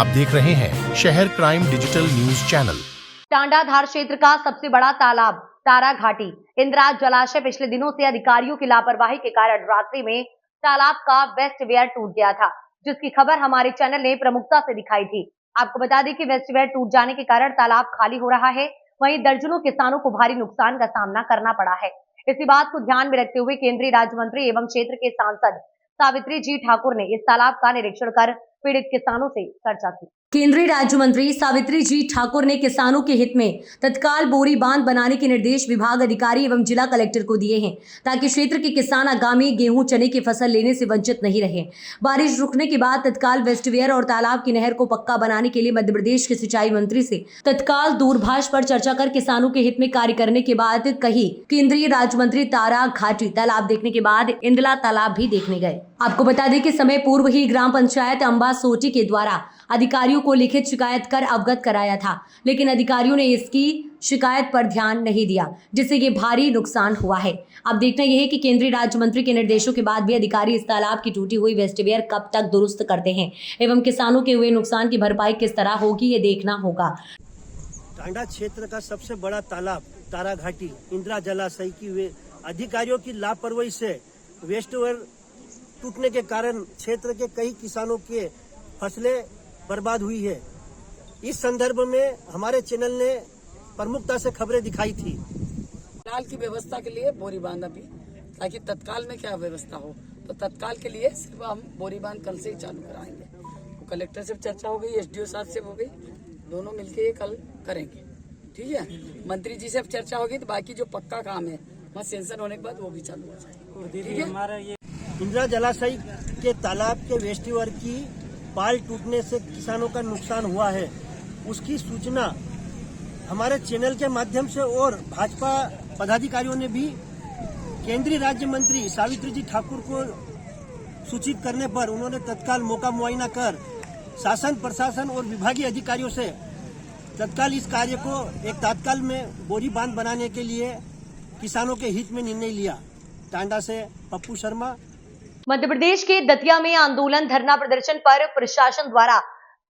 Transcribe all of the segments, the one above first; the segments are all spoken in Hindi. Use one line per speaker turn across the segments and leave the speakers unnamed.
आप देख रहे हैं शहर crime digital news channel.
Tanda Dhar क्षेत्र का सबसे बड़ा तालाब तारा घाटी इंदिराज जलाशय पिछले दिनों से अधिकारियों की लापरवाही के कारण रात्रि में तालाब का वेस्ट वेयर टूट गया था, जिसकी खबर हमारे चैनल ने प्रमुखता से दिखाई थी। आपको बता दें कि वेस्ट वेयर टूट जाने के कारण तालाब खाली हो रहा है, वहीं दर्जनों किसानों को भारी नुकसान का सामना करना पड़ा है। इसी बात को ध्यान में रखते हुए केंद्रीय राज्य मंत्री एवं क्षेत्र के सांसद सावित्री जी ठाकुर ने इस तालाब का निरीक्षण कर पीड़ित किसानों से चर्चा की। केंद्रीय राज्य मंत्री सावित्री जी ठाकुर ने किसानों के हित में तत्काल बोरी बांध बनाने के निर्देश विभाग अधिकारी एवं जिला कलेक्टर को दिए हैं, ताकि क्षेत्र के किसान आगामी गेहूं चने की फसल लेने से वंचित नहीं रहे। बारिश रुकने के बाद तत्काल वेस्टवेयर और तालाब की नहर को पक्का बनाने के लिए मध्य प्रदेश के सिंचाई मंत्री से तत्काल दूरभाष पर चर्चा कर किसानों के हित में कार्य करने के बाद कही केंद्रीय राज्य मंत्री तारा घाटी तालाब देखने के बाद इंदला तालाब भी देखने गए। आपको बता दें कि समय पूर्व ही ग्राम पंचायत अंबा सोटी के द्वारा अधिकारियों को लिखित शिकायत कर अवगत कराया था, लेकिन अधिकारियों ने इसकी शिकायत पर ध्यान नहीं दिया, जिससे ये भारी नुकसान हुआ है। अब देखना यह है कि केंद्रीय राज्य मंत्री के निर्देशों के बाद भी अधिकारी इस तालाब की टूटी हुई वेस्टवेयर कब तक दुरुस्त करते हैं एवं किसानों के हुए नुकसान की भरपाई किस तरह होगी, ये देखना होगा।
टांडा क्षेत्र का सबसे बड़ा तालाब तारा घाटी इंदिरा जलाशय की अधिकारियों की लापरवाही से वेस्टवेयर टूटने के कारण क्षेत्र के कई किसानों के फसलें बर्बाद हुई है। इस संदर्भ में हमारे चैनल ने प्रमुखता से खबरें दिखाई थी।
फिलहाल की व्यवस्था के लिए बोरी बांध अभी, ताकि तत्काल में क्या व्यवस्था हो, तो तत्काल के लिए सिर्फ हम बोरी बांध कल से ही चालू कराएंगे। तो कलेक्टर से चर्चा हो गई, एसडीओ साहब से हो गई, दोनों मिलके ये कल करेंगे। ठीक है, मंत्री जी से चर्चा होगी तो बाकी जो पक्का काम है वहाँ सेंशन होने के बाद वो भी चालू हो जाएगा। हमारा ये
इंदिरा जलाशय के तालाब के वेस्टवेयर की पाल टूटने से किसानों का नुकसान हुआ है, उसकी सूचना हमारे चैनल के माध्यम से और भाजपा पदाधिकारियों ने भी केंद्रीय राज्य मंत्री सावित्री जी ठाकुर को सूचित करने पर उन्होंने तत्काल मौका मुआयना कर शासन प्रशासन और विभागीय अधिकारियों से तत्काल इस कार्य को एक तात्काल में बोरी बांध बनाने के लिए किसानों के हित में निर्णय लिया। टांडा से पप्पू शर्मा।
मध्य प्रदेश के दतिया में आंदोलन धरना प्रदर्शन पर प्रशासन द्वारा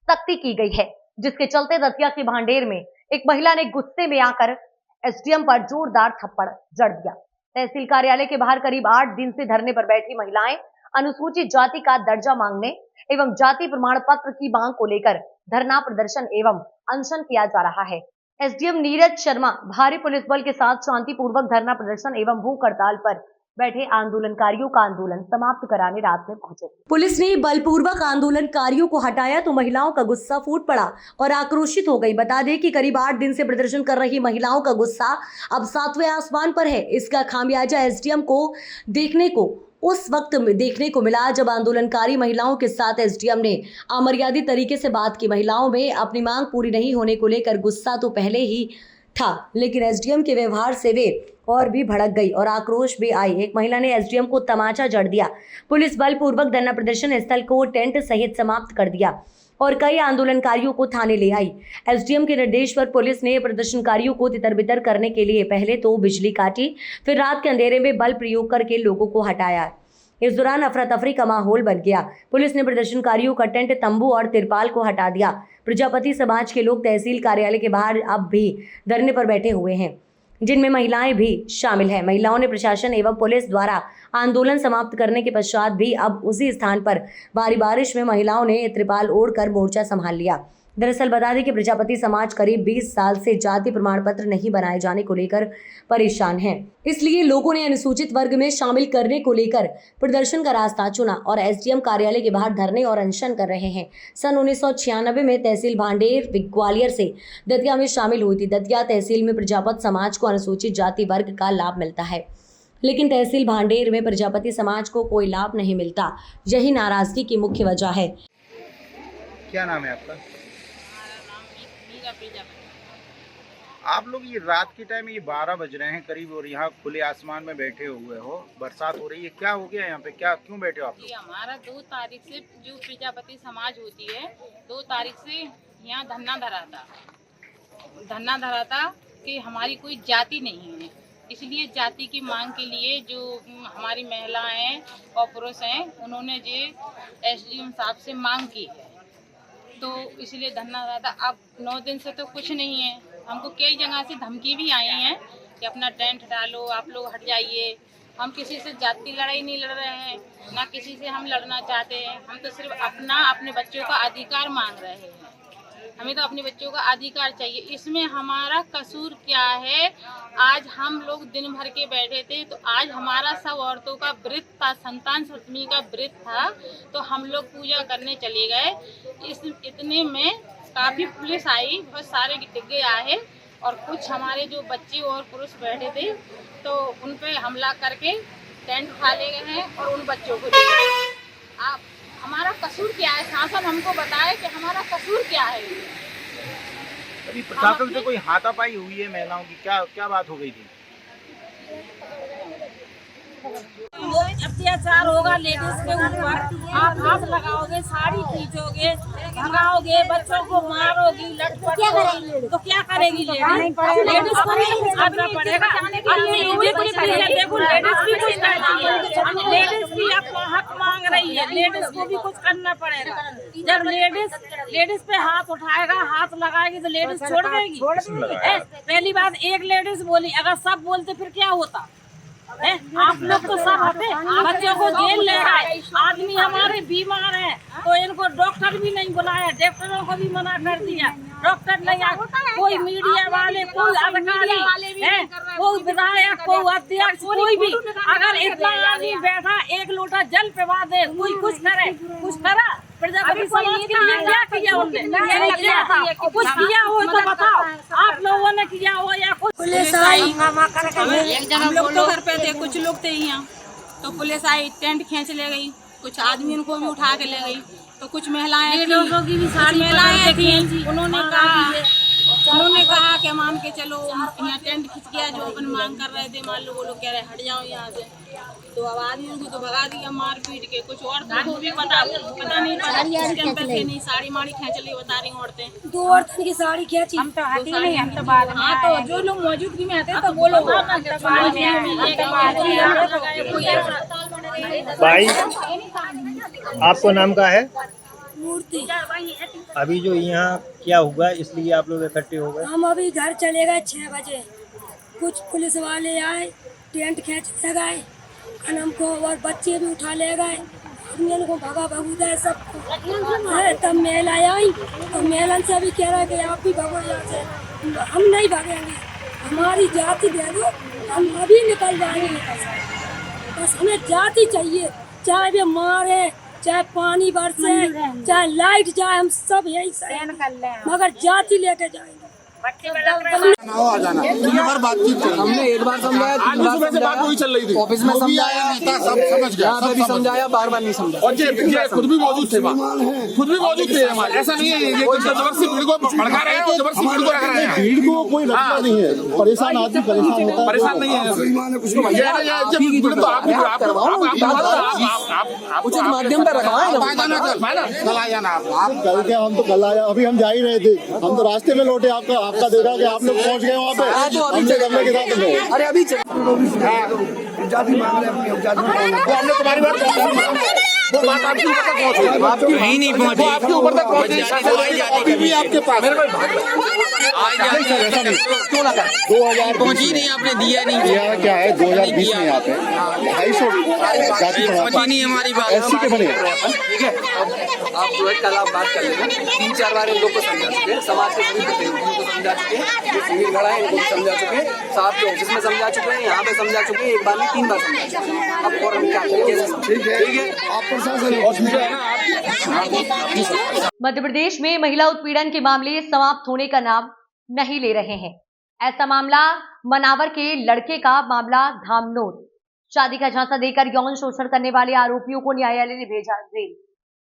सख्ती की गई है, जिसके चलते दतिया के भांडेर में एक महिला ने गुस्से में आकर एसडीएम पर जोरदार थप्पड़ जड़ दिया। तहसील कार्यालय के बाहर करीब 8 दिन से धरने पर बैठी महिलाएं अनुसूचित जाति का दर्जा मांगने एवं जाति प्रमाण पत्र की मांग को लेकर धरना प्रदर्शन एवं अनशन किया जा रहा है। एसडीएम नीरज शर्मा भारी पुलिस बल के साथ शांतिपूर्वक धरना प्रदर्शन एवं भूख हड़ताल पर बैठे आंदोलनकारियों का आंदोलन समाप्त कराने रात में पहुंचे। पुलिस ने बलपूर्वक आंदोलनकारियों को हटाया तो महिलाओं का गुस्सा फूट पड़ा और आक्रोशित हो गई। बता दें कि करीब 8 दिन से प्रदर्शन कर रही महिलाओं का गुस्सा अब 7वें आसमान पर है। इसका खामियाजा एसडीएम को देखने को उस वक्त में देखने को मिला जब आंदोलनकारी महिलाओं के साथ एसडीएम ने अमर्यादित तरीके से बात की। महिलाओं में अपनी मांग पूरी नहीं होने को लेकर गुस्सा तो पहले ही था, लेकिन एसडीएम के व्यवहार से वे और भी भड़क गई और आक्रोश भी आई। एक महिला ने एसडीएम को तमाचा जड़ दिया। पुलिस बलपूर्वक धरना प्रदर्शन स्थल को टेंट सहित समाप्त कर दिया और कई आंदोलनकारियों को थाने ले आई। एसडीएम के निर्देश पर पुलिस ने प्रदर्शनकारियों को तितर-बितर करने के लिए पहले तो बिजली काटी, फिर रात के अंधेरे में बल प्रयोग करके लोगों को हटाया। इस दौरान अफरा तफरी का माहौल बन गया। पुलिस ने प्रदर्शनकारियों का टेंट, तंबू और तिरपाल को हटा दिया। प्रजापति समाज के लोग तहसील कार्यालय के बाहर अब भी धरने पर बैठे हुए हैं, जिनमें महिलाएं भी शामिल हैं। महिलाओं ने प्रशासन एवं पुलिस द्वारा आंदोलन समाप्त करने के पश्चात भी अब उसी स्थान पर भारी बारिश में महिलाओं ने त्रिपाल ओढ़कर मोर्चा संभाल लिया। दरअसल बता दें कि प्रजापति समाज करीब 20 साल से जाति प्रमाण पत्र नहीं बनाए जाने को लेकर परेशान है, इसलिए लोगों ने अनुसूचित वर्ग में शामिल करने को लेकर प्रदर्शन का रास्ता चुना और एसडीएम कार्यालय के बाहर धरने और अनशन कर रहे हैं। सन 1996 में तहसील भांडेर ग्वालियर से दतिया में शामिल हुई थी। दतिया तहसील में प्रजापति समाज को अनुसूचित जाति वर्ग का लाभ मिलता है, लेकिन तहसील भांडेर में प्रजापति समाज को कोई लाभ नहीं मिलता। यही नाराजगी की मुख्य वजह है।
क्या नाम है आपका? आप लोग ये रात के टाइम ये 12 बज रहे हैं करीब और यहाँ खुले आसमान में बैठे हुए हो, बरसात हो रही है, क्या हो गया यहाँ पे, क्या क्यों बैठे हो आप लोग?
हमारा 2 तारीख से जो प्रजापति समाज होती है 2 तारीख से यहाँ धरना धरा था कि हमारी कोई जाति नहीं है, इसलिए जाति की मांग के लिए जो हमारी महिलाएं और पुरुष हैं उन्होंने जो एसडीएम साहब से मांग की है। तो इसलिए धरना रहा था। अब 9 दिन से तो कुछ नहीं है। हमको कई जगह से धमकी भी आई हैं कि अपना टेंट डालो, आप लोग हट जाइए। हम किसी से जाति लड़ाई नहीं लड़ रहे हैं, ना किसी से हम लड़ना चाहते हैं। हम तो सिर्फ अपने बच्चों का अधिकार मांग रहे हैं। हमें तो अपने बच्चों का अधिकार चाहिए। इसमें हमारा कसूर क्या है? आज हम लोग दिन भर के बैठे थे, तो आज हमारा सब औरतों का व्रत था, संतान सप्तमी का व्रत था, तो हम लोग पूजा करने चले गए। इतने में काफी पुलिस आई, बहुत सारे डिग्गे आए और कुछ हमारे जो बच्चे और पुरुष बैठे थे तो उन पे हमला करके टेंट उठा ले गए हैं और उन बच्चों को ले गए। आप हमारा कसूर क्या है? शासन हमको बताए कि हमारा कसूर क्या है।
अभी प्रशासन से कोई हाथापाई हुई है महिलाओं की? क्या क्या बात हो गई थी?
अत्याचार होगा लेडीज के ऊपर, आप हाथ लगाओगे, साड़ी खींचोगे, भगाओगे, बच्चों को मारोगी, लटपट तो क्या करेगी लेडीज को नहीं कुछ करना पड़ेगा। देखो लेडीज भी कुछ करती है, लेडीज भी अपना हक मांग रही है, लेडीज को भी कुछ करना पड़ेगा। जब लेडीज पे हाथ उठाएगा, हाथ लगाएगी तो लेडीज छोड़ देगी? पहली बात एक लेडीज बोली, अगर सब बोलते फिर क्या होता? आप लोग तो सब हटे, बच्चों को जेल ले गए, आदमी हमारे बीमार हैं तो इनको डॉक्टर भी नहीं बुलाया, डॉक्टरों को भी मना कर दिया, डॉक्टर नहीं आया। कोई मीडिया वाले, कोई अधिकारी है, कोई विधायक, कोई अध्यक्ष, कोई भी अगर इतना आदमी बैठा एक लोटा जल पिवा दे, कोई कुछ करे, कुछ करा? प्रजापति समाज के लिए क्या किया उनने? कुछ किया हो तो बताओ, आप लोगों ने किया हो या कुछ? पुलिस आई, हम लोग तो घर पे थे, कुछ लोग थे यहाँ, तो पुलिस आई, टेंट खींच ले गई, कुछ आदमियों को भी उठा के ले गई, तो कुछ महिलाएं थी, उन्होंने कहा कि मान के चलो यहाँ टेंट खींच गया, जो अपन मांग कर रहे थे, मान लो वो लोग कह रहे हट जाओ यहाँ से, तो अब आदमियों को तो भगा दिया मार पीट के। कुछ और को भी पता नहीं नहीं साड़ी माड़ी खींच ली, बता रही औरतें, 2 औरतों की साड़ी खींची, हम तो हटी नहीं, हम तो बाद में। हाँ, तो जो लोग मौजूदगी में आते तो वो लोग
भाई आपको नाम का है?
मूर्ति।
अभी जो यहाँ क्या हुआ इसलिए आप लोग इकट्ठे हो गए?
हम अभी घर चले गए 6 बजे, कुछ पुलिस वाले आए, टेंट खींच ले गए, हमको और बच्चे भी उठा ले गए, आदमियों को भगा भगूदा है सबको। तब मेला आई तो मेलन से भी कह रहा कि आप भी भगो यहाँ से, हम नहीं भागेंगे, हमारी जाति दे दो, हम अभी निकल जाएंगे। बस हमें जाति चाहिए, चाहे वे मारे, चाहे पानी बरसे, चाहे लाइट जाए, हम सब यही सहन कर लें, मगर जाति लेके जाएंगे।
हमने एक बार समझाया, बात वही चल रही थी, ऑफिस में समझाया, सब समझ गया, सब भी समझाया, बार नहीं समझा। और ये खुद भी मौजूद थे, खुद भी मौजूद थे हमारे। ऐसा नहीं है ये कोई जबरदस्ती भीड़ को भड़का रहे हैं, जबरदस्ती भीड़ को रख रहे हैं। भीड़ को कोई रखना नहीं है, परेशान आदमी परेशान होता है, परेशान नहीं है। उचित माध्यम पर रखवाएं, कल आया ना आप, कल क्या, हम तो कल आया, अभी हम जा ही रहे थे, हम तो रास्ते में लौटे, आपका देखा कि आप लोग पहुंच गए वहाँ पे, हमने करने के साथ। अरे अभी जाति मांग रहे हैं, हमने तुम्हारी बात वो बात आपके ऊपर तक पहुंची, कहीं नहीं पहुंची, आपके ऊपर तक पहुंची, अभी भी आपके पास क्यों ना कर 2000 पहुंची नहीं, आपने दिया नहीं, दिया क्या है 2020 में यहाँ पे 250 जाति पहुंची नहीं हमारी बात, ऐसी के बने। ठीक है, आप जो है कल आप बात कर लेना, 3-4 बार इन लोग को समझा चुके, समाज के उनको समझा चुके, जो सिविल खड़ा है इनको भी समझा चुके, साहब के ऑफिस में समझा चुके हैं, यहाँ पे समझा चुके, एक बार नहीं 3 बार समझा चुके। अब फौरन क्या करें? ठीक है, आप
मध्य प्रदेश में महिला उत्पीड़न के मामले समाप्त होने का नाम नहीं ले रहे हैं। ऐसा मामला मनावर के लड़के का मामला धामनोद, शादी का झांसा देकर यौन शोषण करने वाले आरोपियों को न्यायालय ने भेजा जेल।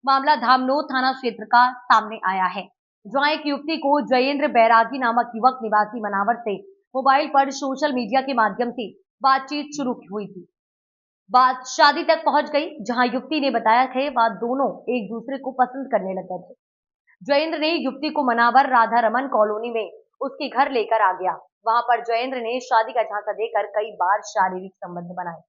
मामला धामनोद थाना क्षेत्र का सामने आया है, जहां एक युवती को जयेंद्र बैरागी नामक युवक निवासी मनावर से मोबाइल पर सोशल मीडिया के माध्यम से बातचीत शुरू हुई थी। बात शादी तक पहुंच गई, जहां युवती ने बताया था वह दोनों एक दूसरे को पसंद करने लगे थे। जयेंद्र ने युवती को मनावर राधा रमन कॉलोनी में उसके घर लेकर आ गया। वहां पर जयेंद्र ने शादी का झांसा देकर कई बार शारीरिक संबंध बनाए।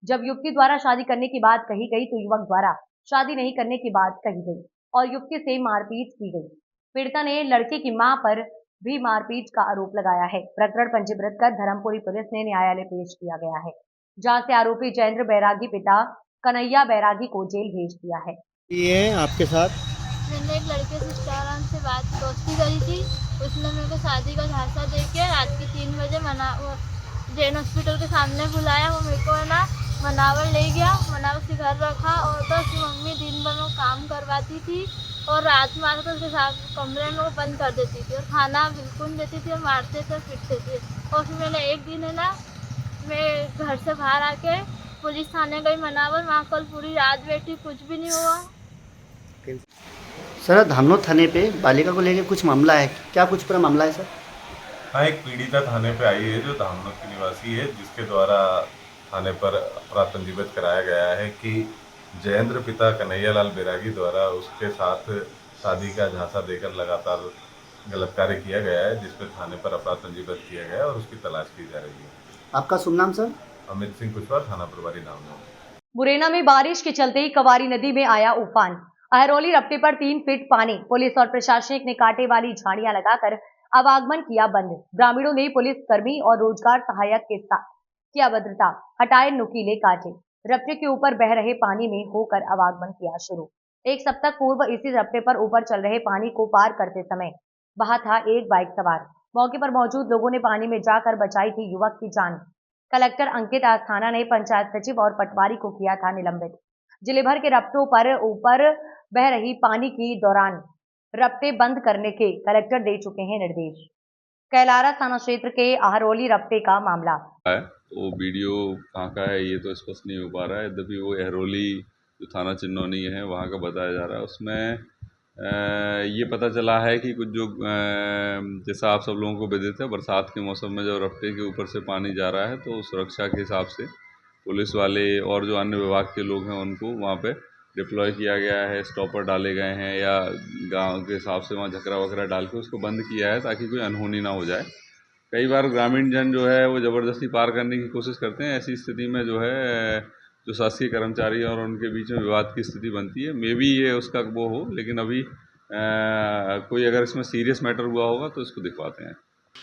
जब युवती द्वारा शादी करने की बात कही गई तो युवक द्वारा शादी नहीं करने की बात कही गई और युवती से मारपीट की गई। पीड़िता ने लड़के की मां पर भी मारपीट का आरोप लगाया है। प्रकरण पंजीकृत कर धर्मपुरी पुलिस ने न्यायालय पेश किया गया है, जहां से आरोपी जयेंद्र बैरागी पिता कन्हैया बैरागी को जेल भेज दिया है।
ये आपके साथ
मैंने एक लड़के से इंस्टाग्राम से दोस्ती करी थी। उसने मेरे को शादी का झांसा दे के रात के 3 बजे जैन हॉस्पिटल के सामने बुलाया। वो मेरे को है ना मनावर ले गया, मनावर से घर रखा और तो उसकी मम्मी दिन भर में काम करवाती थी और रात में आकर उसके साथ कमरे में वो बंद कर देती थी और खाना बिल्कुल देती थी और मारते थे पीटते थे। और फिर मैंने एक दिन है ना मैं घर से बाहर आके पुलिस थाने गई मनावर, वहाँ कल पूरी रात बैठी, कुछ भी नहीं हुआ।
सर धामनोद थाने पे बालिका को लेकर कुछ मामला है, क्या कुछ पूरा मामला है सर?
हाँ, एक पीड़िता थाने पे आई है जो धामनोद की निवासी है, जिसके द्वारा थाने पर अपराध पंजीबद्ध कराया गया है कि जयेंद्र पिता कन्हैयालाल बैरागी द्वारा उसके साथ शादी का झांसा देकर लगातार गलत कार्य किया गया है, जिस पर थाने पर अपराध पंजीबद्ध किया गया है और उसकी तलाश की जा रही है।
आपका शुभ नाम सर?
अमित सिंह कुशवाहा, थाना प्रभारी धामनोद।
मुरैना में बारिश के चलते कवारी नदी में आया उफान। अहरौली रपटे पर 3 फीट पानी। पुलिस और प्रशासनिक ने कांटे वाली झाड़ियां लगाकर आवागमन किया बंद। ग्रामीणों ने पुलिस कर्मी और रोजगार सहायक के साथ किया भद्रता, हटाए नुकीले कांटे। रपटे के ऊपर बह रहे पानी में होकर आवागमन किया शुरू। एक सप्ताह पूर्व इसी रपटे पर ऊपर चल रहे पानी को पार करते समय वहां था एक बाइक सवार। मौके पर मौजूद लोगों ने पानी में जाकर बचाई थी युवक की जान। कलेक्टर अंकित आस्थाना ने पंचायत सचिव और पटवारी को किया था निलंबित। जिले भर के रपटों पर ऊपर बह रही पानी की दौरान रपटे बंद करने के कलेक्टर दे चुके हैं निर्देश। कैलारा थाना क्षेत्र के अहरौली रपटे का मामला
है, वो वीडियो कहाँ का है ये तो स्पष्ट नहीं हो पा रहा है। यद्यपि वो अहरौली जो थाना चिन्नौनी है वहाँ का बताया जा रहा है। उसमें ये पता चला है कि कुछ जो जैसा आप सब लोगों को विदित है, बरसात के मौसम में जब रपटे के ऊपर से पानी जा रहा है तो सुरक्षा के हिसाब से पुलिस वाले और जो अन्य विभाग के लोग हैं उनको वहाँ पे डिप्लॉय किया गया है, स्टॉपर डाले गए हैं या गांव के हिसाब से वहाँ झकरा वकरा डाल के उसको बंद किया है ताकि कोई अनहोनी ना हो जाए। कई बार ग्रामीण जन जो है वो ज़बरदस्ती पार करने की कोशिश करते हैं। ऐसी स्थिति में जो है जो शासकीय कर्मचारी और उनके बीच में विवाद की स्थिति बनती है। मे बी ये उसका वो हो, लेकिन अभी कोई अगर इसमें सीरियस मैटर हुआ होगा तो इसको दिखवाते हैं।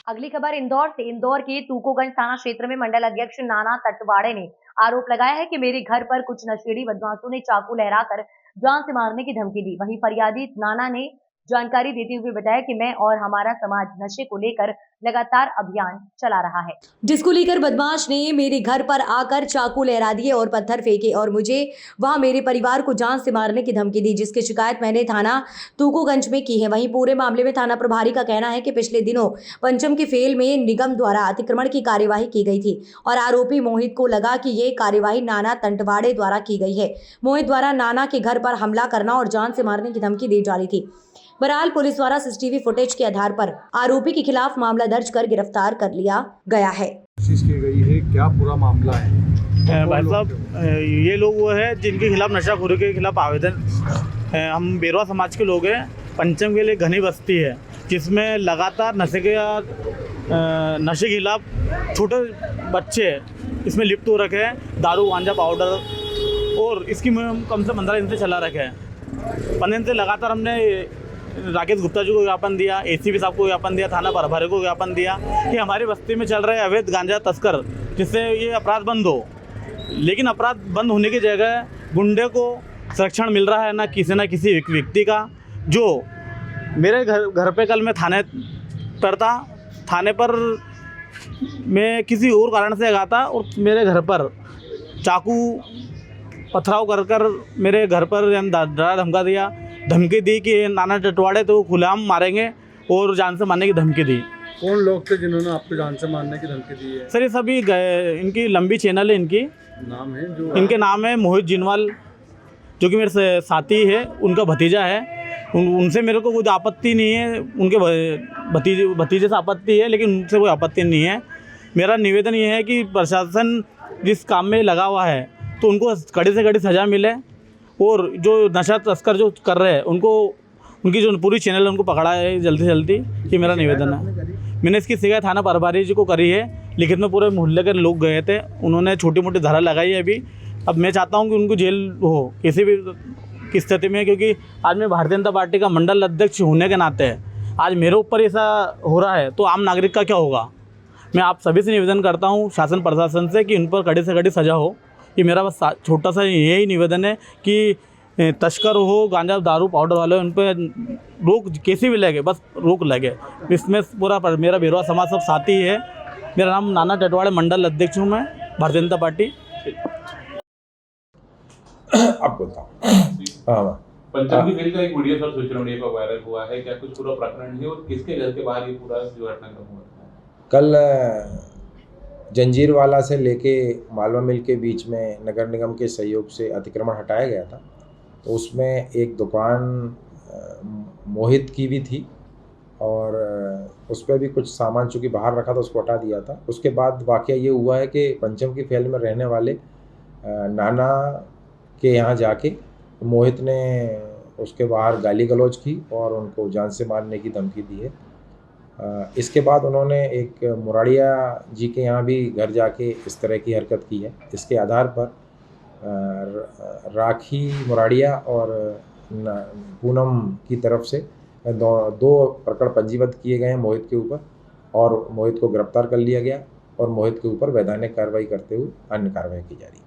अगली खबर इंदौर से। इंदौर के तूकोगंज थाना क्षेत्र में मंडल अध्यक्ष नाना तटवाड़े ने आरोप लगाया है कि मेरे घर पर कुछ नशेड़ी बदमाशों ने चाकू लहराकर जान से मारने की धमकी दी। वहीं फरियादी नाना ने जानकारी देते हुए बताया कि मैं और हमारा समाज नशे को लेकर लगातार अभियान चला रहा है, जिसको लेकर बदमाश ने मेरे घर पर आकर चाकू लहरा दिए और पत्थर फेंके और मुझे वहां मेरे परिवार को जान से मारने की धमकी दी, जिसकी शिकायत मैंने थाना तूकोगंज में की है। वहीं पूरे मामले में थाना प्रभारी का कहना है कि पिछले दिनों पंचम के फेल में निगम द्वारा अतिक्रमण की कार्यवाही की गई थी और आरोपी मोहित को लगा कि ये कार्यवाही नाना तटवाड़े द्वारा की गई है। मोहित द्वारा नाना के घर पर हमला करना और जान से मारने की धमकी दी जा रही थी। बहरहाल पुलिस द्वारा सीसीटीवी फुटेज के आधार पर आरोपी के खिलाफ मामला दर्ज कर गिरफ्तार कर लिया गया है।
कोशिश की गई है, क्या पूरा मामला है?
भाई साहब, ये लोग वो है जिनके खिलाफ नशाखोरी के खिलाफ आवेदन, हम बेरवा समाज के लोग हैं। पंचम के लिए घनी बस्ती है जिसमें लगातार नशे के खिलाफ छोटे बच्चे इसमें लिप्त हो रखे हैं। दारू, गांजा, पाउडर और इसकी मुहिम कम से 15 दिन से चला रखे हैं। 15 दिन से लगातार हमने राकेश गुप्ता जी को ज्ञापन दिया, एसीपी साहब को ज्ञापन दिया, थाना प्रभारी को ज्ञापन दिया कि हमारी बस्ती में चल रहे अवैध गांजा तस्कर, जिससे ये अपराध बंद हो। लेकिन अपराध बंद होने की जगह गुंडे को संरक्षण मिल रहा है ना किसी व्यक्ति का। जो मेरे घर पे कल मैं थाने पर था, थाने पर मैं किसी और कारण से गया था और मेरे घर पर चाकू पथराव कर मेरे घर पर डरा धमकी दी कि नाना टटवाड़े तो खुलेआम मारेंगे और जान से मारने की धमकी दी।
कौन लोग थे जिन्होंने आपको जान से मारने की धमकी दी है?
सर ये सभी इनकी लंबी चैनल है।
नाम है जो
इनके नाम है मोहित जिनवाल, जो कि मेरे साथी है, उनका भतीजा है। उनसे मेरे को कोई आपत्ति नहीं है, उनके भतीजे से आपत्ति है, लेकिन उनसे कोई आपत्ति नहीं है। मेरा निवेदन ये है कि प्रशासन जिस काम में लगा हुआ है तो उनको कड़ी से कड़ी सज़ा मिले और जो नशा तस्कर जो कर रहे हैं उनकी जो पूरी चैनल है उनको पकड़ा है जल्दी से जल्दी। ये मेरा निवेदन है। मैंने इसकी शिकायत थाना प्रभारी जी को करी है, लिखित में पूरे मोहल्ले के लोग गए थे, उन्होंने छोटी मोटी धारा लगाई है अभी। अब मैं चाहता हूँ कि उनको जेल हो, की स्थिति में, क्योंकि आज मैं भारतीय जनता पार्टी का मंडल अध्यक्ष होने के नाते आज मेरे ऊपर ऐसा हो रहा है तो आम नागरिक का क्या होगा। मैं आप सभी से निवेदन करता हूँ, शासन प्रशासन से, कि उन पर कड़ी से कड़ी सज़ा हो। ये मेरा बस छोटा सा यही निवेदन है कि तस्कर हो, गांजा दारू पाउडर वाले, उन पर रोक कैसी भी लगे, बस रोक लगे। इसमें पूरा मेरा बेरवा समाज सब साथी है। मेरा नाम नाना टटवाड़े, मंडल अध्यक्ष हूँ मैं, भारतीय जनता पार्टी।
अब बोलता हूँ।
पंचम की जेल का एक वीडियो सर सोशल मीडिया पर वायरल हुआ है, क्या कुछ पूरा प्रकरण है और किसके घर के बाहर ये पूरा घटनाक्रम हुआ था?
कल जंजीरवाला से लेके मालवा मिल के बीच में नगर निगम के सहयोग से अतिक्रमण हटाया गया था, तो उसमें एक दुकान मोहित की भी थी और उस पर भी कुछ सामान चूँकि बाहर रखा था उसको हटा दिया था। उसके बाद वाकया ये हुआ है कि पंचम की फैल में रहने वाले नाना के यहाँ जाके मोहित ने उसके बाहर गाली गलौज की और उनको जान से मारने की धमकी दी है। इसके बाद उन्होंने एक मुराड़िया जी के यहाँ भी घर जाके इस तरह की हरकत की है। इसके आधार पर राखी मुराड़िया और पूनम की तरफ से दो प्रकरण पंजीबद्ध किए गए हैं मोहित के ऊपर और मोहित को गिरफ्तार कर लिया गया और मोहित के ऊपर वैधानिक कार्रवाई करते हुए अन्य कार्रवाई की जा रही है।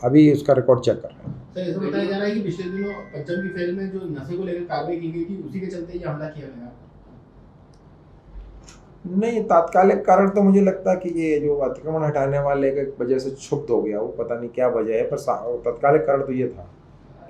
अभी उसका रिकॉर्ड चेक कर रहे हैं।
सर, ऐसा बताया जा रहा है कि पिछले दिनों पंचम की फैल में जो नशे को लेकर कार्रवाई की गई थी उसी के चलते ये हमला किया गया।
नहीं, तात्कालिक कारण तो मुझे लगता है कि ये जो अतिक्रमण हटाने वाले की वजह से क्षुब्ध हो गया, वो पता नहीं क्या वजह है, पर तात्कालिक कारण तो ये था।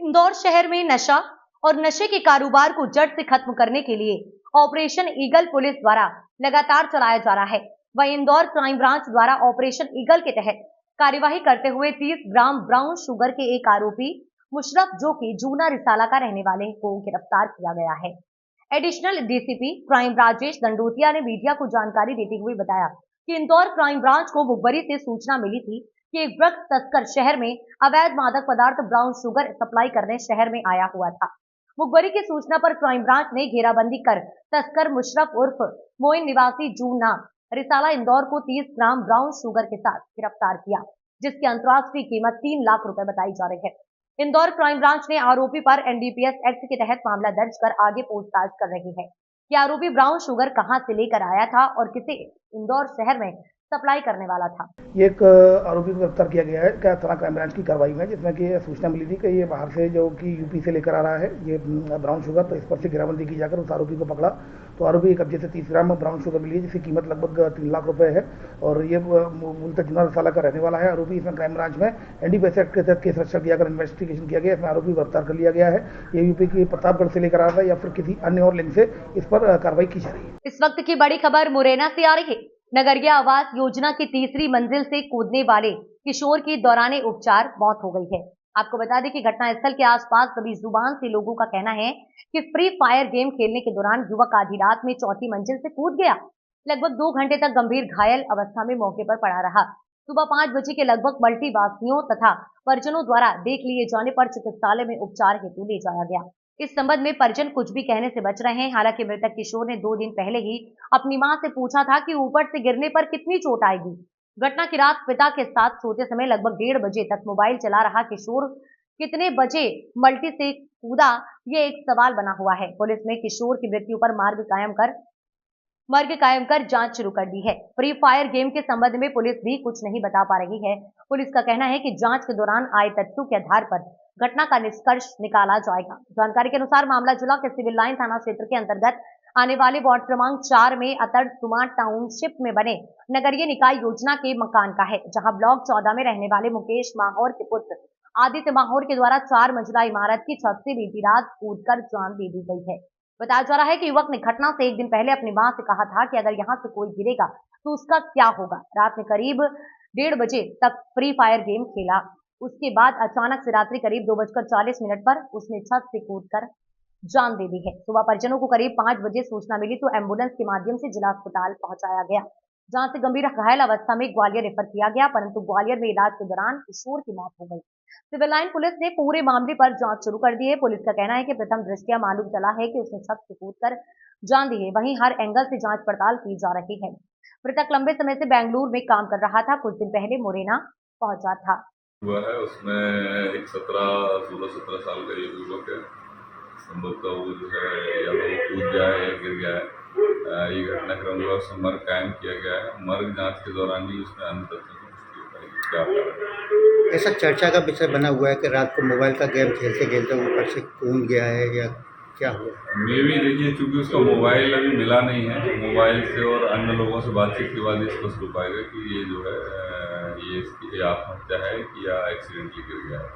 इंदौर शहर में नशा और नशे के कारोबार को जड़ से खत्म करने के लिए ऑपरेशन ईगल पुलिस द्वारा लगातार चलाया जा रहा है। वहीं इंदौर क्राइम ब्रांच द्वारा ऑपरेशन ईगल के तहत कार्यवाही करते हुए 30 ग्राम ब्राउन शुगर के एक आरोपी मुशरफ, जो कि जूना रिसाला का रहने वाले, को गिरफ्तार किया गया है। Additional DCP crime Rajesh Dandotiya ने मीडिया को जानकारी देते हुए बताया कि इंदौर क्राइम ब्रांच को मुखबरी से सूचना मिली थी कि एक ड्रग्स तस्कर शहर में अवैध मादक पदार्थ ब्राउन शुगर सप्लाई करने शहर में आया हुआ था। मुखबरी की सूचना पर क्राइम ब्रांच ने घेराबंदी कर तस्कर मुशरफ उर्फ मोइन निवासी जूना रिसाला इंदौर को 30 ग्राम ब्राउन शुगर के साथ गिरफ्तार किया, जिसकी अंतर्राष्ट्रीय कीमत 3 लाख रुपए बताई जा रही है। इंदौर क्राइम ब्रांच ने आरोपी पर एनडीपीएस एक्ट के तहत मामला दर्ज कर आगे पूछताछ कर रही है कि आरोपी ब्राउन शुगर कहां से लेकर आया था और किसे इंदौर शहर में सप्लाई करने वाला था।
ये एक आरोपी को गिरफ्तार किया गया है थाना क्राइम ब्रांच की कार्रवाई में, जिसमें कि सूचना मिली थी कि ये बाहर से जो कि यूपी से लेकर आ रहा है ये ब्राउन शुगर। तो इस पर से घेराबंदी की जाकर उस आरोपी को पकड़ा, तो आरोपी कब्जे से 30 ग्राम ब्राउन शुगर मिली है, जिसकी कीमत लगभग 3 लाख रुपए है और ये मूलतः जूना रिसाला का रहने वाला है आरोपी। इसमें क्राइम ब्रांच में एनडीपीएस एक्ट के तहत केस रजिस्टर किया कर इन्वेस्टिगेशन किया गया। इसमें आरोपी गिरफ्तार कर लिया गया है। ये यूपी की प्रतापगढ़ से लेकर आ रहा है या फिर किसी अन्य और लिंक से इस पर कार्रवाई की जा रही है।
इस वक्त की बड़ी खबर मुरैना से आ रही है। नगरीय आवास योजना की तीसरी मंजिल से कूदने वाले किशोर की दौरान उपचार मौत हो गई है। आपको बता दें कि घटनास्थल के आसपास सभी जुबान से लोगों का कहना है कि फ्री फायर गेम खेलने के दौरान युवक आधी रात में चौथी मंजिल से कूद गया। लगभग 2 घंटे तक गंभीर घायल अवस्था में मौके पर पड़ा रहा। सुबह 5 बजे के लगभग मल्टी वासियों तथा परिजनों द्वारा देख लिए जाने पर चिकित्सालय में उपचार हेतु ले जाया गया। इस संबंध में परिजन कुछ भी कहने से बच रहे हैं। हालांकि मृतक किशोर ने 2 दिन पहले ही अपनी मां से पूछा था कि ऊपर से गिरने पर कितनी चोट आएगी। घटना की रात पिता के साथ सोते समय लगभग 1:30 बजे तक मोबाइल चला रहा किशोर कितने बजे मल्टी से कूदा, ये एक सवाल बना हुआ है। पुलिस ने किशोर की मृत्यु पर मर्ग कायम कर जांच शुरू कर दी है। फ्री फायर गेम के संबंध में पुलिस भी कुछ नहीं बता पा रही है। पुलिस का कहना है कि जांच के दौरान आए तथ्यों के आधार पर घटना का निष्कर्ष निकाला जाएगा। जानकारी के अनुसार मामला जिला के सिविल लाइन थाना क्षेत्र के अंतर्गत आने वाले वार्ड क्रमांक 4 में अतड़ सुमा टाउनशिप में बने नगरीय निकाय योजना के मकान का है, जहां ब्लॉक 14 में रहने वाले मुकेश माहौर के पुत्र आदित्य माहौर के द्वारा 4 मंजिला इमारत की छत से बीती रात कूदकर जान दे दी गई है। बताया जा रहा है कि युवक ने घटना से 1 दिन पहले अपनी मां से कहा था कि अगर यहां से कोई गिरेगा तो उसका क्या होगा। रात में करीब 1:30 बजे तक फ्री फायर गेम खेला। उसके बाद अचानक से रात्रि करीब 2:40 पर उसने छत से कूदकर जान दे दी है। सुबह परिजनों को करीब 5 बजे सूचना मिली तो एम्बुलेंस के माध्यम से जिला अस्पताल पहुंचाया गया, जहां से गंभीर घायल अवस्था में ग्वालियर रेफर किया गया, परंतु ग्वालियर में इलाज के दौरान किशोर की मौत हो गई। सिविल लाइन पुलिस ने पूरे मामले पर जांच शुरू कर दी है। पुलिस का कहना है कि प्रथम दृष्टया मालूम चला है कि उसने छत से कूदकर जान दी है, वहीं हर एंगल से जांच पड़ताल की जा रही है। मृतक लंबे समय से बेंगलुरु में काम कर रहा था। कुछ दिन पहले मुरैना पहुंचा था।
हुआ है उसमें एक 16-17 साल का ये युवक है, संभवतः वो जो है या तो कूद गया है या गिर गया है। ये घटनाक्रम हुआ, उसमें मर्ग कायम किया गया है। मर्ग जांच के दौरान ही उसमें अन्य तथ्यों की पुष्टि हो पाएगी क्या कारण।
ऐसा चर्चा का विषय बना हुआ है कि रात को मोबाइल का गेम खेलते खेलते ऊपर से कूद गया है या क्या हुआ?
मे भी देखिए, चूँकि उसका मोबाइल अभी मिला नहीं है, मोबाइल से और अन्य लोगों से बातचीत के बाद स्पष्ट हो पाएगा कि ये जो है ये इसकी आत्महत्या है कि या एक्सीडेंटली गिर गया है।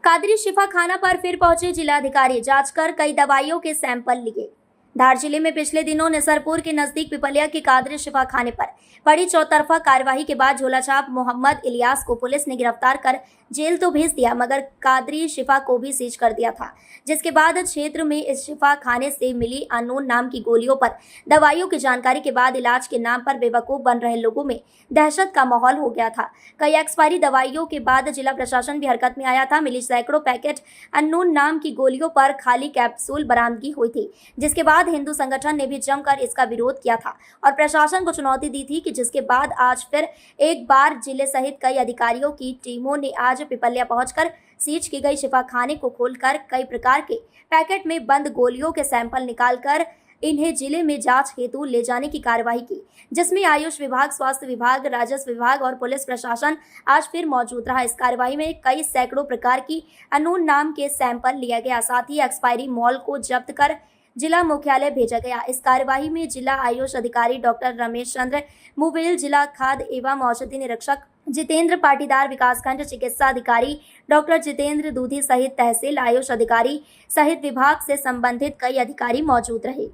कादरी शिफा खाना पर फिर पहुंचे जिलाधिकारी, जांच कर कई दवाइयों के सैंपल लिए। धार जिले में पिछले दिनों नसरपुर के नजदीक पिपलिया के कादरी शिफा खाने पर बड़ी चौतरफा कार्यवाही के बाद झोलाछाप मोहम्मद इलियास को पुलिस ने गिरफ्तार कर जेल तो भेज दिया, मगर कादरी शिफा को भी सीज कर दिया था, जिसके बाद क्षेत्र में इस शिफा खाने से मिली अननोन नाम की गोलियों पर दवाइयों की जानकारी के बाद इलाज के नाम पर बेवकूफ बन रहे लोगों में दहशत का माहौल हो गया था। कई एक्सपायरी दवाइयों के बाद जिला प्रशासन भी हरकत में आया था। मिली सैकड़ों पैकेट अननोन नाम की गोलियों पर खाली कैप्सूल बरामदगी हुई थी, जिसके बाद हिंदू संगठन ने भी जमकर इसका विरोध किया था और प्रशासन को चुनौती दी थी, कि जिसके बाद आज फिर एक बार जिले सहित कई अधिकारियों की टीमों ने आज पिपलिया पहुंचकर सीज की गई शिफा खाने को खोलकर कई प्रकार के पैकेट में बंद गोलियों के सैंपल निकालकर इन्हें जिले में जांच हेतु ले जाने की कार्यवाही की, जिसमें आयुष विभाग, स्वास्थ्य विभाग, राजस्व विभाग और पुलिस प्रशासन आज फिर मौजूद रहा। इस कार्यवाही में कई सैकड़ों प्रकार की अननोन नाम के सैंपल लिया गया, साथ ही एक्सपायरी मॉल को जब्त कर जिला मुख्यालय भेजा गया। इस कार्यवाही में जिला आयुष अधिकारी डॉक्टर रमेश चंद्र मुवेल, जिला खाद्य एवं औषधि निरीक्षक जितेंद्र पाटीदार, विकासखंड चिकित्सा अधिकारी डॉक्टर जितेंद्र दूधी सहित तहसील आयुष अधिकारी सहित विभाग से संबंधित कई अधिकारी मौजूद रहे।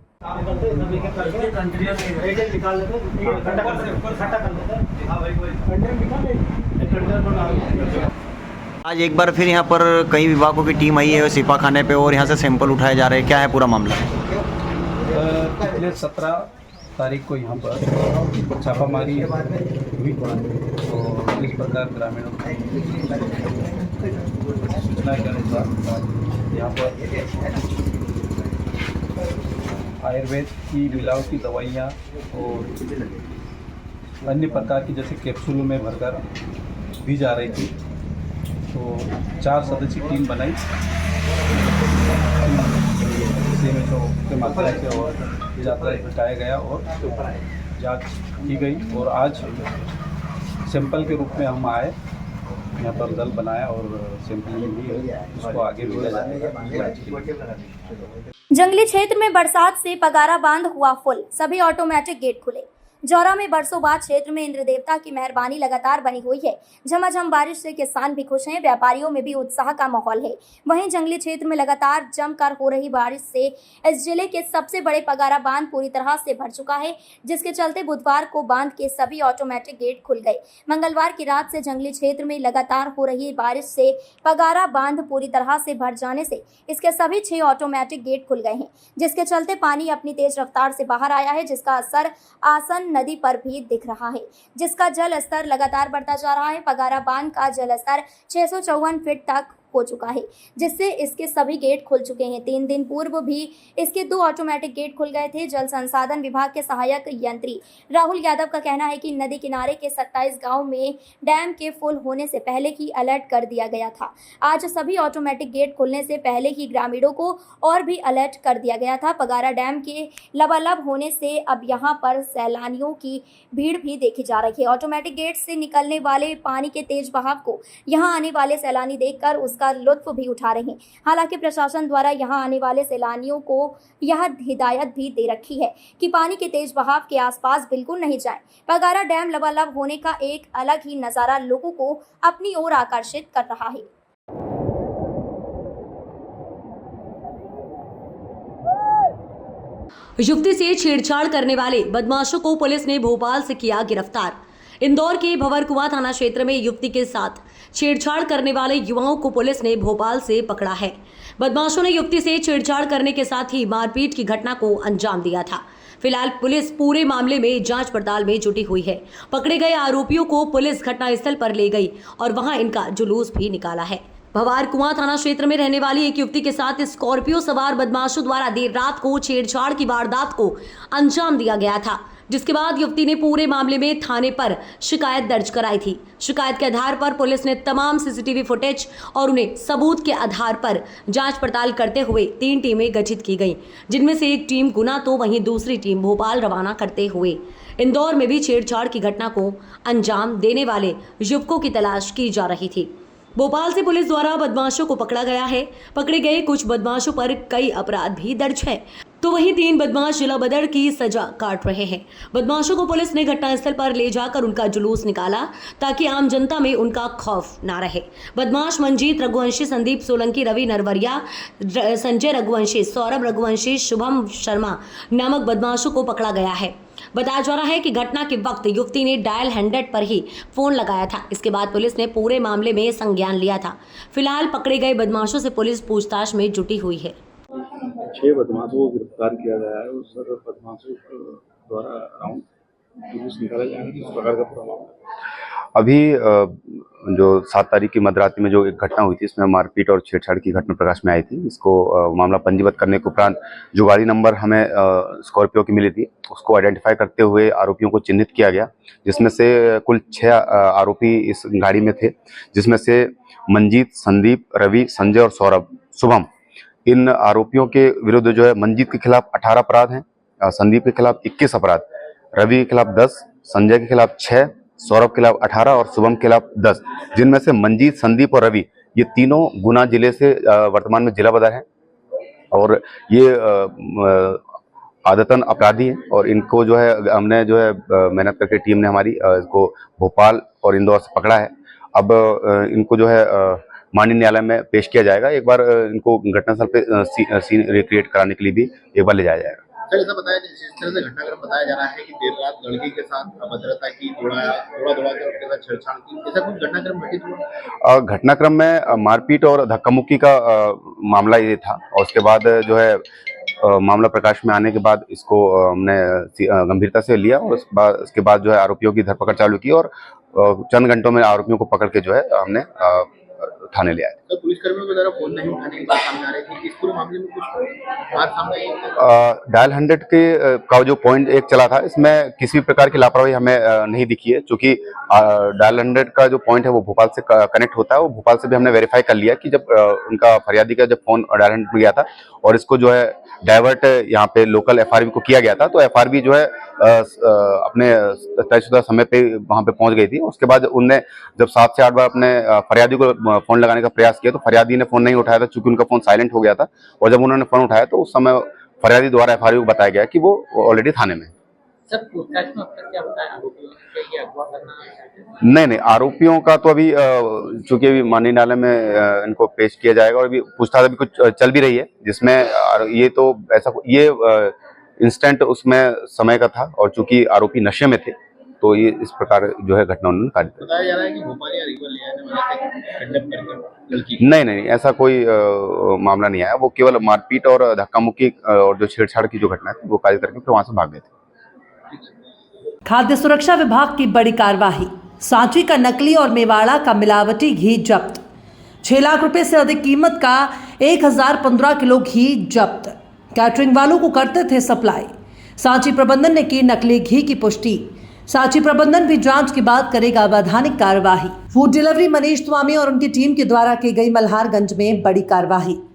आज एक बार फिर यहाँ पर कई विभागों की टीम आई है शिफा खाने पे और यहाँ से सैंपल उठाए जा रहे हैं, क्या है पूरा मामला?
पिछले 17 तारीख को यहाँ पर छापामारी हुई तो इस प्रकार ग्रामीणों की सूचना के अनुसार यहाँ पर आयुर्वेद की मिलावटी दवाइयाँ और अन्य प्रकार की जैसे कैप्सूलों में भरकर दी जा रही थी। तो 4 सदस्यीय टीम बनाई CMHO के माध्यम से और जाता हटाया गया और जांच की गई और आज सैंपल के रूप में हम आए, यहाँ पर दल बनाया और सैंपल भी उसको आगे भेजा जाएगा।
जंगली क्षेत्र में बरसात से पगारा बांध हुआ फुल, सभी ऑटोमेटिक गेट खुले। जौरा में बरसों बाद क्षेत्र में इंद्र देवता की मेहरबानी लगातार बनी हुई है। झमाझम बारिश से किसान भी खुश हैं, व्यापारियों में भी उत्साह का माहौल है। वहीं जंगली क्षेत्र में लगातार जमकर हो रही बारिश से इस जिले के सबसे बड़े पगारा बांध पूरी तरह से भर चुका है, जिसके चलते बुधवार को बांध के सभी ऑटोमेटिक गेट खुल गए। मंगलवार की रात से जंगली क्षेत्र में लगातार हो रही बारिश से पगारा बांध पूरी तरह से भर जाने से इसके सभी 6 ऑटोमेटिक गेट खुल गए हैं, जिसके चलते पानी अपनी तेज रफ्तार से बाहर आया है, जिसका असर आसन नदी पर भी दिख रहा है, जिसका जल स्तर लगातार बढ़ता जा रहा है। पगारा बांध का जल स्तर 654 फीट तक हो चुका है, जिससे इसके सभी गेट खुल चुके हैं। 3 दिन पूर्व भी इसके 2 ऑटोमेटिक गेट खुल गए थे। जल संसाधन विभाग के सहायक यंत्री राहुल यादव का कहना है कि नदी किनारे के 27 गांव में डैम के फुल होने से पहले ही अलर्ट कर दिया गया था। आज सभी ऑटोमेटिक गेट खुलने से पहले ही ग्रामीणों को और भी अलर्ट कर दिया गया था। पगारा डैम के लबालब होने से अब यहां पर सैलानियों की भीड़ भी देखी जा रही है। ऑटोमेटिक गेट से निकलने वाले पानी के तेज बहाव को यहां आने वाले सैलानी देखकर उसका लुत्फ भी उठा रहे हैं। हालांकि प्रशासन द्वारा यहां आने वाले सैलानियों को यह हिदायत भी दे रखी है कि पानी के तेज बहाव के आसपास बिल्कुल नहीं जाएं। पगारा डैम लबालब होने का एक अलग ही नजारा लोगों को अपनी ओर आकर्षित कर रहा है।
युवती से छेड़छाड़ करने वाले बदमाशों को पुलिस ने भोपाल से किया गिरफ्तार। इंदौर के भंवरकुआं थाना क्षेत्र में युवती के साथ छेड़छाड़ करने वाले युवाओं को पुलिस ने भोपाल से पकड़ा है। बदमाशों ने युवती से छेड़छाड़ करने के साथ ही मारपीट की घटना को अंजाम दिया था। फिलहाल पुलिस पूरे मामले में जांच पड़ताल में जुटी हुई है। पकड़े गए आरोपियों को पुलिस घटनास्थल पर ले गई और वहां इनका जुलूस भी निकाला है। भंवरकुआं थाना क्षेत्र में रहने वाली एक युवती के साथ स्कॉर्पियो सवार बदमाशों द्वारा देर रात को छेड़छाड़ की वारदात को अंजाम दिया गया था। जिसके बाद युवती ने पूरे मामले में थाने पर शिकायत दर्ज कराई थी। शिकायत के आधार पर पुलिस ने तमाम सीसीटीवी फुटेज और उन्हें सबूत के आधार पर जांच पड़ताल करते हुए 3 टीमें गठित की गई, जिनमें से एक टीम गुना तो वहीं दूसरी टीम भोपाल रवाना करते हुए इंदौर में भी छेड़छाड़ की घटना को अंजाम देने वाले युवकों की तलाश की जा रही थी। भोपाल से पुलिस द्वारा बदमाशों को पकड़ा गया है। पकड़े गए कुछ बदमाशों पर कई अपराध भी दर्ज है, तो वहीं 3 बदमाश जिला बदर की सजा काट रहे हैं। बदमाशों को पुलिस ने घटनास्थल पर ले जाकर उनका जुलूस निकाला ताकि आम जनता में उनका खौफ ना रहे। बदमाश मंजीत रघुवंशी, संदीप सोलंकी, रवि नरवरिया, संजय रघुवंशी, सौरभ रघुवंशी, शुभम शर्मा नामक बदमाशों को पकड़ा गया है। बताया जा रहा है कि घटना के वक्त युवती ने डायल 100 पर ही फोन लगाया था। इसके बाद पुलिस ने पूरे मामले में संज्ञान लिया था। फिलहाल पकड़े गए बदमाशों से पुलिस पूछताछ में जुटी हुई है।
6 बदमाशों को गिरफ्तार किया गया है। उस बदमाशों द्वारा अराउंड जुलूस निकाला जाएगा। किस प्रकार का पूरा मामला?
अभी जो 7 तारीख की मध्यरात्रि में जो एक घटना हुई थी, इसमें मारपीट और छेड़छाड़ की घटना प्रकाश में आई थी। इसको मामला पंजीबद्ध करने के उपरांत जो गाड़ी नंबर हमें स्कॉर्पियो की मिली थी, उसको आइडेंटिफाई करते हुए आरोपियों को चिन्हित किया गया, जिसमें से कुल 6 आरोपी इस गाड़ी में थे, जिसमें से मंजीत, संदीप, रवि, संजय और सौरभ, शुभम। इन आरोपियों के विरुद्ध जो है मंजीत के खिलाफ 18 अपराध हैं, संदीप के खिलाफ 21 अपराध, रवि के खिलाफ 10, संजय के खिलाफ 6, सौरभ के खिलाफ 18 और शुभम के खिलाफ 10, जिनमें से मंजीत, संदीप और रवि ये तीनों गुना जिले से वर्तमान में जिला बदर हैं और ये आदतन अपराधी हैं। और इनको जो है हमने जो है मेहनत करके टीम ने हमारी इसको भोपाल और इंदौर से पकड़ा है। अब इनको जो है माननीय न्यायालय में पेश किया जाएगा। एक बार इनको घटनास्थल पे सीन रिक्रिएट कराने के लिए भी एक बार ले जाया जाएगा।
सर, ऐसा बताया जिस तरह से घटनाक्रम बताया जा रहा है कि देर रात लड़की के साथ अभद्रता की, दौड़ा कर उसके साथ छेड़छाड़ की, ऐसा कुछ घटनाक्रम घटित हुआ?
घटनाक्रम में मारपीट और धक्का मुक्की का मामला ये था और उसके बाद जो है मामला प्रकाश में आने के बाद इसको हमने गंभीरता से लिया और उसके बाद जो है आरोपियों की धरपकड़ चालू की और चंद घंटों में आरोपियों को पकड़ के जो है हमने थाने ले आए।
तो पुलिसकर्मियों के द्वारा फोन नहीं उठाने की बात सामने आ रही थी। इस पूरे मामले में कुछ बात सामने आई?
डायल 100 का जो पॉइंट एक चला था, इसमें किसी प्रकार की लापरवाही हमें नहीं दिखी है, क्योंकि डायल 100 का जो पॉइंट है वो भोपाल से कनेक्ट होता है। वो भोपाल से भी हमने वेरीफाई कर लिया कि जब उनका फरियादी का जब फोन डायल 100 में गया था और इसको जो है डाइवर्ट यहाँ पे लोकल FRB को किया गया था, तो FRB जो है अपने तयशुदा समय पे वहाँ पे पहुँच गई थी। उसके बाद उनने जब 7 से 8 बार अपने फरियादी को फोन लगाने का प्रयास किया तो फरियादी ने फोन नहीं उठाया था, चूंकि उनका फोन साइलेंट हो गया था। और जब उन्होंने फोन उठाया तो उस समय फरियादी द्वारा FRB को बताया गया कि वो ऑलरेडी थाने में।
सर, पूछताछ में अब तक क्या बताया आरोपियों ने? अगवा करना?
नहीं, आरोपियों का तो अभी चूंकि अभी माननीय न्यायालय में इनको पेश किया जाएगा और अभी पूछताछ अभी कुछ चल भी रही है, जिसमें ये तो ऐसा ये इंस्टेंट उसमें समय का था और चूंकि आरोपी नशे में थे तो ये इस प्रकार जो है घटना उन्होंने काटी।
बताया जा रहा है कि भोपाल या रीवा ले आने वाले थे कंडम करके लड़की।
नहीं, ऐसा कोई मामला नहीं आया। वो केवल मारपीट और धक्का मुक्की और जो छेड़छाड़ की जो घटना है वो कार्य करके फिर वहां से भाग गए थे।
खाद्य सुरक्षा विभाग की बड़ी कार्यवाही, सांची का नकली और मेवाड़ा का मिलावटी घी जब्त। 6 लाख रुपए से अधिक कीमत का 1015 किलो घी जब्त। कैटरिंग वालों को करते थे सप्लाई। सांची प्रबंधन ने की नकली घी की पुष्टि। सांची प्रबंधन भी जांच के बाद करेगा वैधानिक कार्यवाही। फूड डिलीवरी मनीष स्वामी और उनकी टीम के द्वारा की गई मल्हारगंज में बड़ी कार्यवाही।